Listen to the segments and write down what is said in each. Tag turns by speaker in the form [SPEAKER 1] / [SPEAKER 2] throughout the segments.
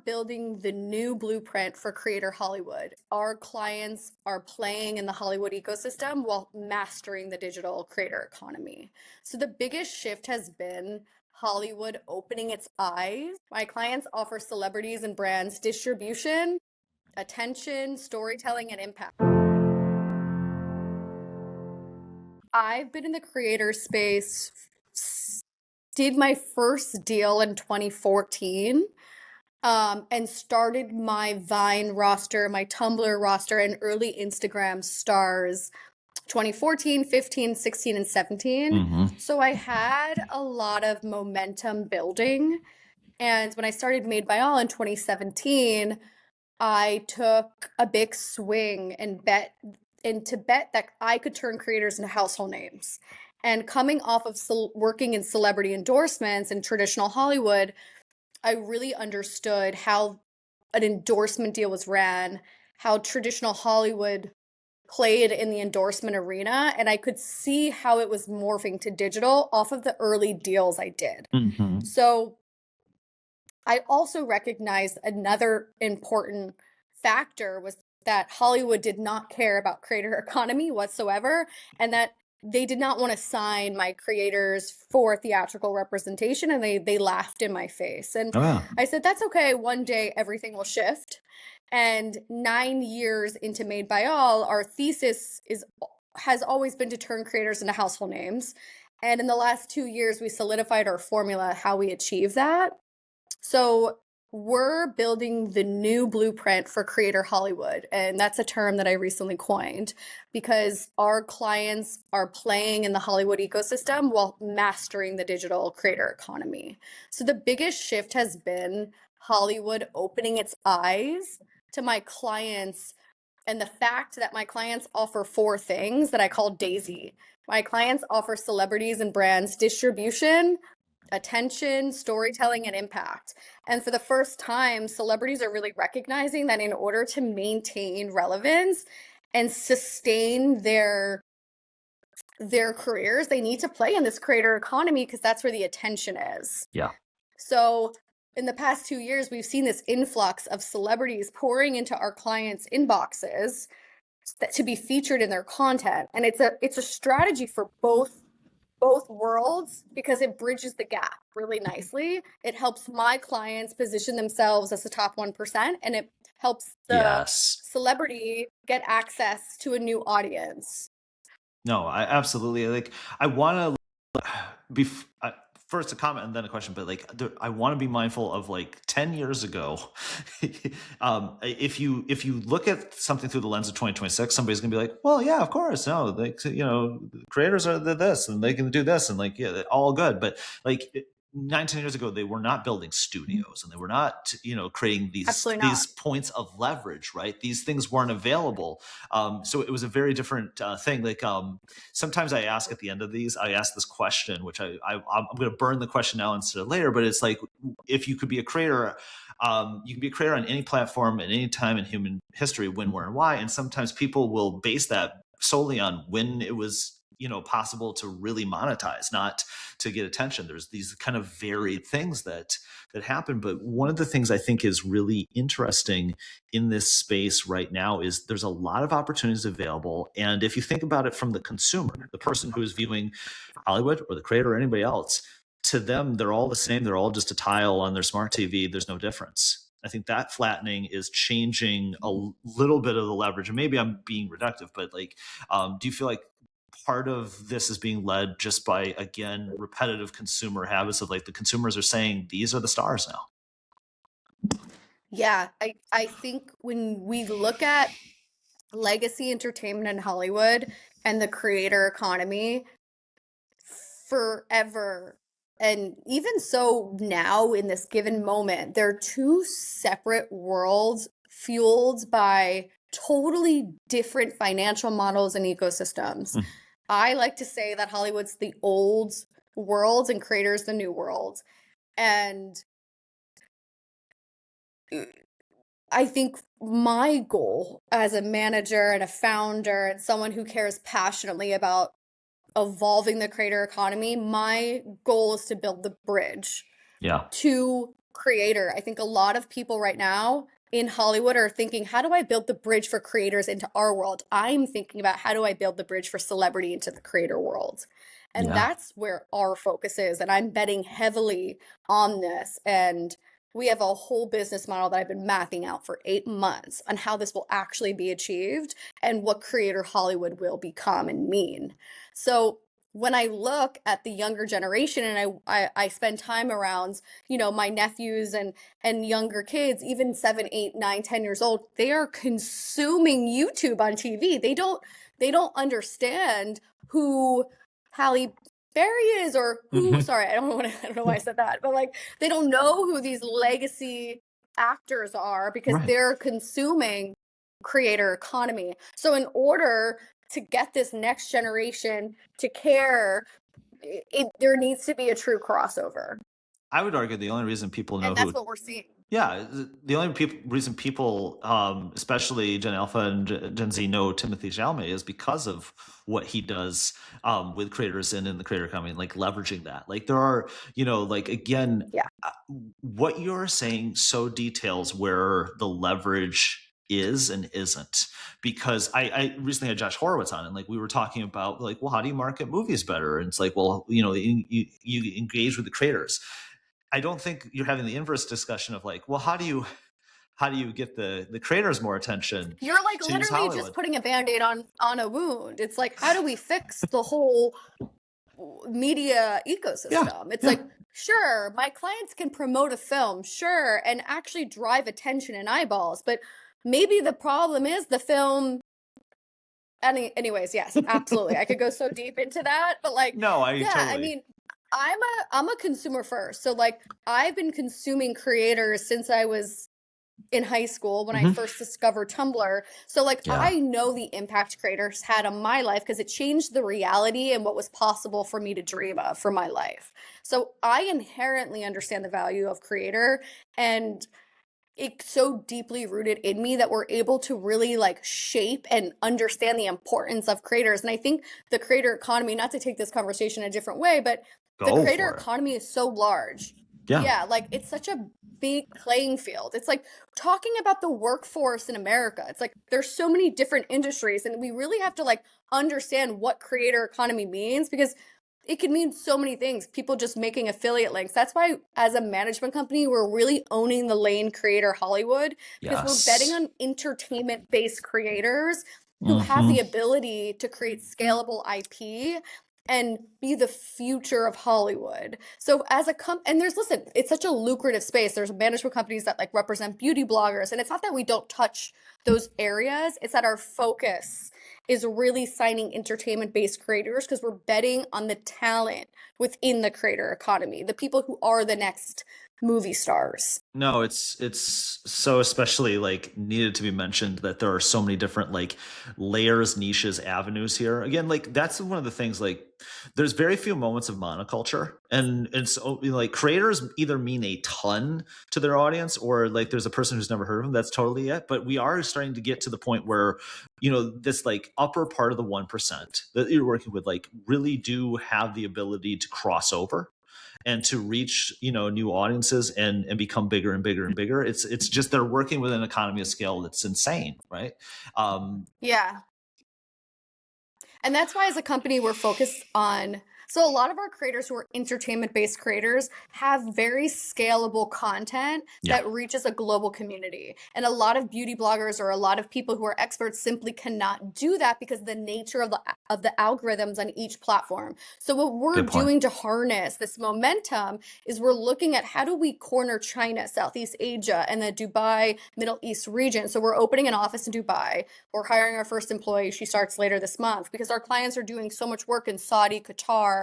[SPEAKER 1] building the new blueprint for Creator Hollywood. Our clients are playing in the Hollywood ecosystem while mastering the digital creator economy. So the biggest shift has been Hollywood opening its eyes. My clients offer celebrities and brands distribution, attention, storytelling, and impact. I've been in the creator space, did my first deal in 2014. And started my Vine roster, my Tumblr roster, and early Instagram stars 2014, 15, 16, and 17. So I had a lot of momentum building. And when I started Made by All in 2017, I took a big swing and bet that I could turn creators into household names. And coming off of working in celebrity endorsements in traditional Hollywood, I really understood how an endorsement deal was ran, how traditional Hollywood played in the endorsement arena, and I could see how it was morphing to digital off of the early deals I did. So I also recognized another important factor was that Hollywood did not care about creator economy whatsoever, and that they did not want to sign my creators for theatrical representation, and they laughed in my face. And I said, that's okay. One day everything will shift. And 9 years into Made by All, our thesis has always been to turn creators into household names. And in the last 2 years, we solidified our formula, how we achieve that. So we're building the new blueprint for Creator Hollywood. And that's a term that I recently coined because our clients are playing in the Hollywood ecosystem while mastering the digital creator economy. So the biggest shift has been Hollywood opening its eyes to my clients, and the fact that my clients offer 4 things that I call Daisy. My clients offer celebrities and brands distribution, attention, storytelling, and impact. And for the first time, celebrities are really recognizing that in order to maintain relevance and sustain their careers, they need to play in this creator economy because that's where the attention is.
[SPEAKER 2] Yeah.
[SPEAKER 1] So in the past 2 years, we've seen this influx of celebrities pouring into our clients' inboxes to be featured in their content. And it's a strategy for both worlds because it bridges the gap really nicely. It helps my clients position themselves as the top 1%, and it helps the celebrity get access to a new audience.
[SPEAKER 2] No, I absolutely I want to be first a comment and then a question, but I want to be mindful of 10 years ago. If you look at something through the lens of 2026, somebody's gonna be like, well, yeah, of course, no, creators are this and they can do this and all good, but 19 years ago, they were not building studios and they were not, creating these points of leverage, right? These things weren't available. So it was a very different thing. Sometimes I ask at the end of these, I ask this question, which I'm going to burn the question now instead of later, but it's like, if you could be a creator, you can be a creator on any platform at any time in human history, when, where, and why. And sometimes people will base that solely on when it was possible to really monetize, not to get attention. There's these kind of varied things that happen. But one of the things I think is really interesting in this space right now is there's a lot of opportunities available. And if you think about it from the consumer, the person who is viewing Hollywood or the creator or anybody else, to them, they're all the same. They're all just a tile on their smart TV. There's no difference. I think that flattening is changing a little bit of the leverage. And maybe I'm being reductive, but do you feel like part of this is being led just by, again, repetitive consumer habits of the consumers are saying these are the stars now?
[SPEAKER 1] Yeah, I think when we look at legacy entertainment in Hollywood and the creator economy, forever, and even so now in this given moment, they're 2 separate worlds fueled by totally different financial models and ecosystems. I like to say that Hollywood's the old world and creators the new world. And I think my goal as a manager and a founder and someone who cares passionately about evolving the creator economy, my goal is to build the bridge to creator, I think a lot of people right now in Hollywood are thinking, how do I build the bridge for creators into our world? I'm thinking about how do I build the bridge for celebrity into the creator world? And
[SPEAKER 2] Yeah.
[SPEAKER 1] that's where our focus is. And I'm betting heavily on this. And we have a whole business model that I've been mapping out for 8 months on how this will actually be achieved and what creator Hollywood will become and mean. So when I look at the younger generation and I spend time around, my nephews and younger kids, even 7, 8, 9, 10 years old, they are consuming YouTube on TV. They don't understand who Halle Berry is or who,
[SPEAKER 2] Hmm.
[SPEAKER 1] sorry, I don't know why I said that, but like they don't know who these legacy actors are because
[SPEAKER 2] Right.
[SPEAKER 1] they're consuming creator economy. So in order to get this next generation to care, there needs to be a true crossover.
[SPEAKER 2] I would argue the only reason people know
[SPEAKER 1] And that's
[SPEAKER 2] who,
[SPEAKER 1] what we're seeing.
[SPEAKER 2] yeah, the only reason people, especially Gen Alpha and Gen Z, know Timothy Chalamet is because of what he does with creators and in the creator economy, like leveraging that. Like there are, like again,
[SPEAKER 1] Yeah.
[SPEAKER 2] what you're saying so details where the leverage is and isn't. Because I recently had Josh Horowitz on, and like we were talking about like, well, how do you market movies better? And it's like, well, you engage with the creators. I don't think you're having the inverse discussion of like, well, how do you get the creators more attention
[SPEAKER 1] You're like
[SPEAKER 2] to use
[SPEAKER 1] literally just
[SPEAKER 2] Hollywood?
[SPEAKER 1] putting a band-aid on a wound. It's like, how do we fix the whole media
[SPEAKER 2] Yeah,
[SPEAKER 1] ecosystem? It's
[SPEAKER 2] yeah.
[SPEAKER 1] like, sure, my clients can promote a film, sure, and actually drive attention and eyeballs, but maybe the problem is the film. Anyways, yes, absolutely. I could go so deep into that, but like,
[SPEAKER 2] No, I
[SPEAKER 1] yeah, I
[SPEAKER 2] totally.
[SPEAKER 1] mean, I'm a consumer first. So like I've been consuming creators since I was in high school when I
[SPEAKER 2] Hmm.
[SPEAKER 1] first discovered Tumblr. So like
[SPEAKER 2] Yeah,
[SPEAKER 1] I know the impact creators had on my life because it changed the reality and what was possible for me to dream of for my life. So I inherently understand the value of creator, and it's so deeply rooted in me that we're able to really like shape and understand the importance of creators. And I think the creator economy, not to take this conversation a different way, but the
[SPEAKER 2] go
[SPEAKER 1] creator
[SPEAKER 2] for it.
[SPEAKER 1] economy is so large.
[SPEAKER 2] Yeah.
[SPEAKER 1] Yeah, like it's such a big playing field. It's like talking about the workforce in America. It's like there's so many different industries, and we really have to like understand what creator economy means because it can mean so many things. People just making affiliate links. That's why, as a management company, we're really owning the lane creator Hollywood because we're betting
[SPEAKER 2] Yes.
[SPEAKER 1] on entertainment based creators who have
[SPEAKER 2] Hmm.
[SPEAKER 1] the ability to create scalable IP and be the future of Hollywood. So as a and listen, it's such a lucrative space. There's management companies that like represent beauty bloggers, and it's not that we don't touch those areas, it's that our focus is really signing entertainment based creators because we're betting on the talent within the creator economy, the people who are the next movie stars.
[SPEAKER 2] No, it's so especially like needed to be mentioned that there are so many different like layers, niches, avenues here. Again, like that's one of the things. Like, there's very few moments of monoculture, and so like creators either mean a ton to their audience, or like there's a person who's never heard of them. That's totally it. But we are starting to get to the point where this like upper part of the 1% that you're working with like really do have the ability to cross over and to reach new audiences and become bigger and bigger and bigger. It's just they're working with an economy of scale that's insane, right?
[SPEAKER 1] Yeah. And that's why, as a company, we're focused on. So, a lot of our creators who are entertainment based creators have very scalable content
[SPEAKER 2] Yeah,
[SPEAKER 1] that reaches a global community. And a lot of beauty bloggers or a lot of people who are experts simply cannot do that because of the nature of the algorithms on each platform. So, what we're
[SPEAKER 2] good point.
[SPEAKER 1] doing to harness this momentum is we're looking at how do we corner China, Southeast Asia, and the Dubai, Middle East region. So, we're opening an office in Dubai. We're hiring our first employee. She starts later this month because our clients are doing so much work in Saudi, Qatar,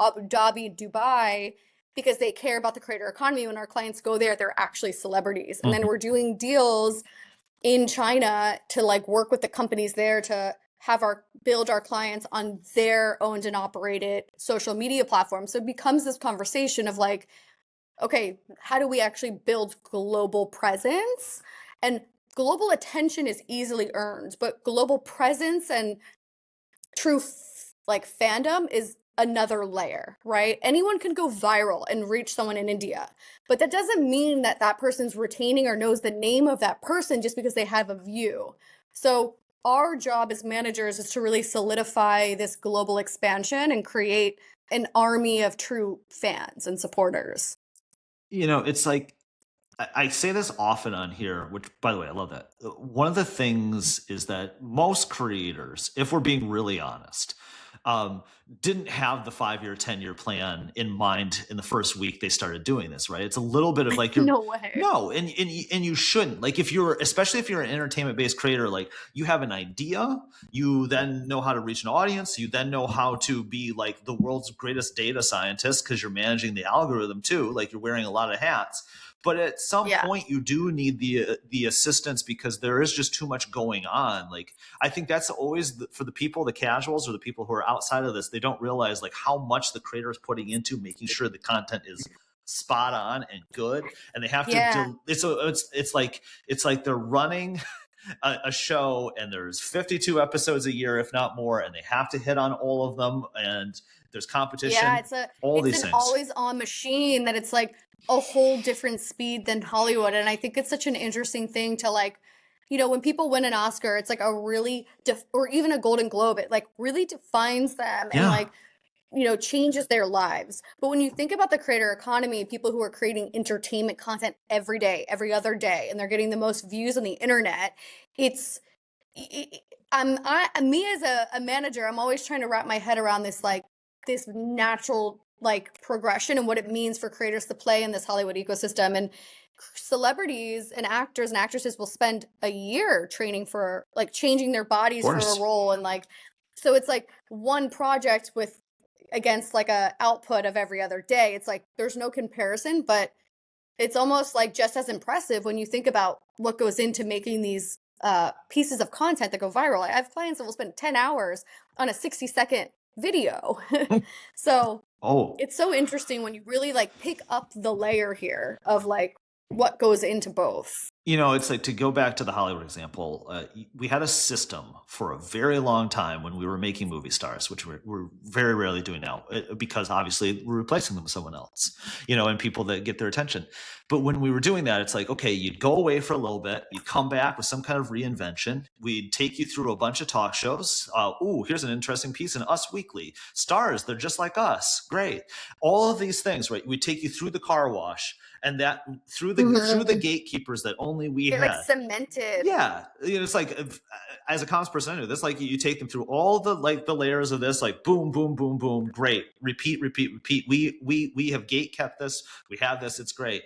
[SPEAKER 1] Abu Dhabi, Dubai, because they care about the creator economy. When our clients go there, they're actually celebrities. And then
[SPEAKER 2] Mhm.
[SPEAKER 1] we're doing deals in China to like work with the companies there to have our build our clients on their owned and operated social media platforms. So it becomes this conversation of like, okay, how do we actually build global presence? And global attention is easily earned, but global presence and true like fandom is another layer, right? Anyone can go viral and reach someone in India, but that doesn't mean that that person's retaining or knows the name of that person just because they have a view. So our job as managers is to really solidify this global expansion and create an army of true fans and supporters.
[SPEAKER 2] It's like I say this often on here, which, by the way, I love that. One of the things is that most creators, if we're being really honest, um, didn't have the 5 year, 10 year plan in mind in the first week they started doing this, right? It's a little bit of like
[SPEAKER 1] No way.
[SPEAKER 2] no, and you shouldn't. Like if you're, especially if you're an entertainment based creator, like you have an idea, you then know how to reach an audience, you then know how to be like the world's greatest data scientist because you're managing the algorithm too, like you're wearing a lot of hats. But at some
[SPEAKER 1] Yeah.
[SPEAKER 2] point you do need the assistance because there is just too much going on. Like I think that's always for the people, the casuals or the people who are outside of this, they don't realize like how much the creator is putting into making sure the content is spot on and good, and they have to
[SPEAKER 1] Yeah.
[SPEAKER 2] it's like they're running a show and there's 52 episodes a year if not more, and they have to hit on all of them, and there's
[SPEAKER 1] Yeah,
[SPEAKER 2] competition,
[SPEAKER 1] it's a
[SPEAKER 2] all
[SPEAKER 1] it's
[SPEAKER 2] these
[SPEAKER 1] an
[SPEAKER 2] things.
[SPEAKER 1] always on machine that it's like a whole different speed than Hollywood. And I think it's such an interesting thing to like, when people win an Oscar, it's like a really or even a Golden Globe, it like really defines them and
[SPEAKER 2] Yeah,
[SPEAKER 1] like, changes their lives. But when you think about the creator economy, people who are creating entertainment content every day, every other day, and they're getting the most views on the internet, it's me as a manager, I'm always trying to wrap my head around this natural like progression and what it means for creators to play in this Hollywood ecosystem. And celebrities and actors and actresses will spend a year training for like changing their
[SPEAKER 2] of
[SPEAKER 1] bodies for a
[SPEAKER 2] course.
[SPEAKER 1] role, and like so it's like one project with against like a output of every other day. It's like there's no comparison, but it's almost like just as impressive when you think about what goes into making these pieces of content that go viral. I have clients that will spend 10 hours on a 60-second video. So
[SPEAKER 2] Oh,
[SPEAKER 1] it's so interesting when you really like pick up the layer here of like what goes into both.
[SPEAKER 2] it's like, to go back to the Hollywood example, we had a system for a very long time when we were making movie stars, which we're very rarely doing now, because obviously we're replacing them with someone else, and people that get their attention. But when we were doing that, it's like, okay, you'd go away for a little bit, you'd come back with some kind of reinvention. We'd take you through a bunch of talk shows. Ooh, here's an interesting piece in Us Weekly. Stars, they're just like us. Great. All of these things, right? We take you through the car wash, and that through the
[SPEAKER 1] Mhm.
[SPEAKER 2] gatekeepers that only we
[SPEAKER 1] Get like
[SPEAKER 2] had.
[SPEAKER 1] cemented.
[SPEAKER 2] Yeah, it's like, as a comms person, I know this. Like you take them through all the like the layers of this, like boom, boom, boom, boom, great, repeat, repeat, repeat. We have gate kept this. We have this. It's great.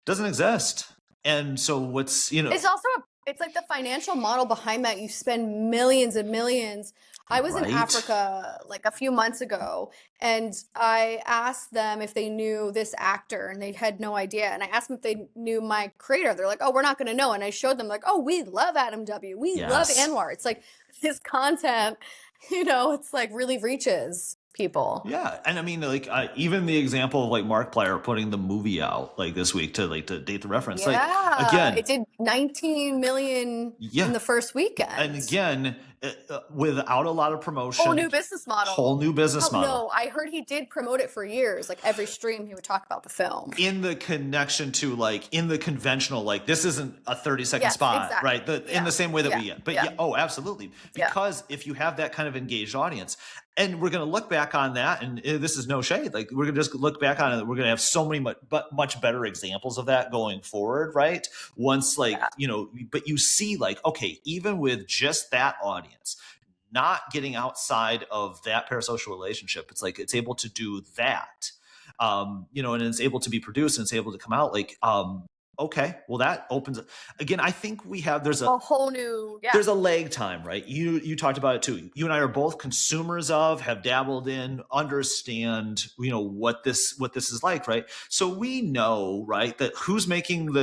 [SPEAKER 2] Doesn't exist. And so
[SPEAKER 1] It's also it's like the financial model behind that. You spend millions and millions. I was in
[SPEAKER 2] right?
[SPEAKER 1] Africa like a few months ago, and I asked them if they knew this actor, and they had no idea. And I asked them if they knew my creator. They're like, "Oh, we're not going to know." And I showed them like, "Oh, we love Adam W. We love
[SPEAKER 2] Yes.
[SPEAKER 1] Anwar." It's like his content, it's like really reaches people.
[SPEAKER 2] Yeah, and I mean, like even the example of like Markiplier putting the movie out like this week to date the reference. Like
[SPEAKER 1] Yeah,
[SPEAKER 2] again,
[SPEAKER 1] it did 19 million in
[SPEAKER 2] yeah,
[SPEAKER 1] the first
[SPEAKER 2] and
[SPEAKER 1] weekend.
[SPEAKER 2] again, without a lot of
[SPEAKER 1] Whole
[SPEAKER 2] promotion,
[SPEAKER 1] new business model.
[SPEAKER 2] whole new
[SPEAKER 1] Oh
[SPEAKER 2] business model
[SPEAKER 1] no, I heard he did promote it for years. Like every stream, he would talk about the film.
[SPEAKER 2] in the connection to like in the conventional, like this isn't a 30-second
[SPEAKER 1] Yes,
[SPEAKER 2] spot, right?
[SPEAKER 1] exactly.
[SPEAKER 2] In
[SPEAKER 1] Yeah,
[SPEAKER 2] the same way that
[SPEAKER 1] yeah,
[SPEAKER 2] we, but
[SPEAKER 1] yeah,
[SPEAKER 2] yeah, oh, absolutely.
[SPEAKER 1] yeah.
[SPEAKER 2] Because if you have that kind of engaged audience, and we're going to look back on that, and this is no shade, like we're going to just look back on it, we're going to have so many much better examples of that going forward, right? Once like,
[SPEAKER 1] Yeah.
[SPEAKER 2] but you see like, okay, even with just that audience, not getting outside of that parasocial relationship, it's like it's able to do that, and it's able to be produced and it's able to come out like, okay, well that opens again. I think we have
[SPEAKER 1] A whole new, yeah,
[SPEAKER 2] there's a lag time, right? You talked about it too. You and I are both consumers of, have dabbled in, understand, what this is like, right? So we know, right, that who's making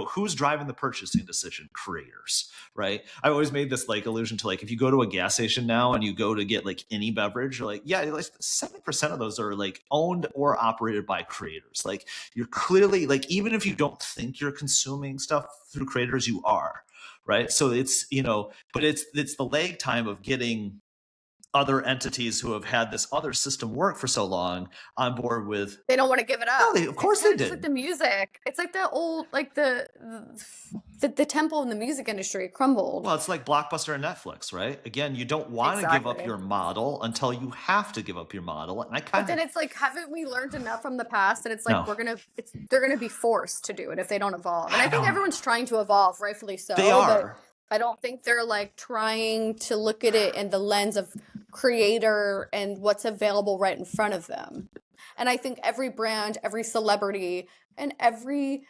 [SPEAKER 2] who's driving the purchasing decision? Creators, right? I always made this like allusion to like if you go to a gas station now and you go to get like any beverage, you're like, yeah, like 70% of those are like owned or operated by creators. Like you're clearly like, even if you don't think you're consuming stuff through creators, you are, right? So it's but it's the lag time of getting other entities who have had this other system work for so long on board with.
[SPEAKER 1] They don't want to give it
[SPEAKER 2] No,
[SPEAKER 1] up.
[SPEAKER 2] of
[SPEAKER 1] It's
[SPEAKER 2] course
[SPEAKER 1] kind
[SPEAKER 2] they
[SPEAKER 1] of just like
[SPEAKER 2] did.
[SPEAKER 1] the music. It's like the old, like the temple in the music industry crumbled.
[SPEAKER 2] Well, it's like Blockbuster and Netflix, right? Again, you don't want to give up
[SPEAKER 1] Exactly.
[SPEAKER 2] your model until you have to give up your model. And I
[SPEAKER 1] But
[SPEAKER 2] kind
[SPEAKER 1] then
[SPEAKER 2] of,
[SPEAKER 1] it's like, haven't we learned enough from the past? And it's like
[SPEAKER 2] no,
[SPEAKER 1] they're gonna be forced to do it if they don't evolve. And I
[SPEAKER 2] I
[SPEAKER 1] think
[SPEAKER 2] don't,
[SPEAKER 1] everyone's trying to evolve, rightfully
[SPEAKER 2] they
[SPEAKER 1] so. But
[SPEAKER 2] are.
[SPEAKER 1] I don't think they're like trying to look at it in the lens of creator and what's available right in front of them. And I think every brand, every celebrity, and every,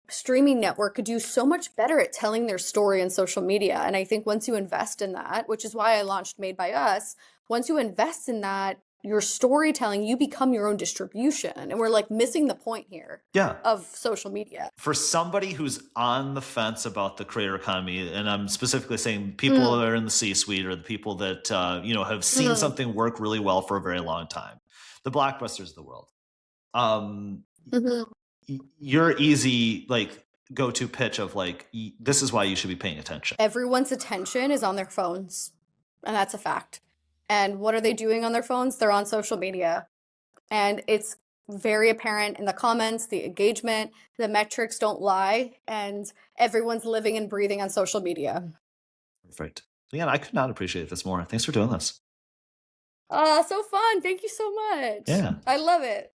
[SPEAKER 1] streaming network could do so much better at telling their story in social media. And I think once you invest in that, which is why I launched Made by Us, once you invest in that, your storytelling, you become your own distribution. And we're like missing the point here
[SPEAKER 2] Yeah.
[SPEAKER 1] of social media.
[SPEAKER 2] For somebody who's on the fence about the creator economy, and I'm specifically saying people that are in the C-suite or the people that have seen
[SPEAKER 1] Mm.
[SPEAKER 2] something work really well for a very long time, the Blockbusters of the world.
[SPEAKER 1] Mhm.
[SPEAKER 2] Your easy go-to pitch of this is why you should be paying attention.
[SPEAKER 1] Everyone's attention is on their phones, and that's a fact. And what are they doing on their phones? They're on social media. And it's very apparent in the comments, the engagement, the metrics don't lie, and everyone's living and breathing on social media.
[SPEAKER 2] Perfect. Leanne, I could not appreciate this more. Thanks for doing this.
[SPEAKER 1] So fun. Thank you so much.
[SPEAKER 2] Yeah.
[SPEAKER 1] I love it.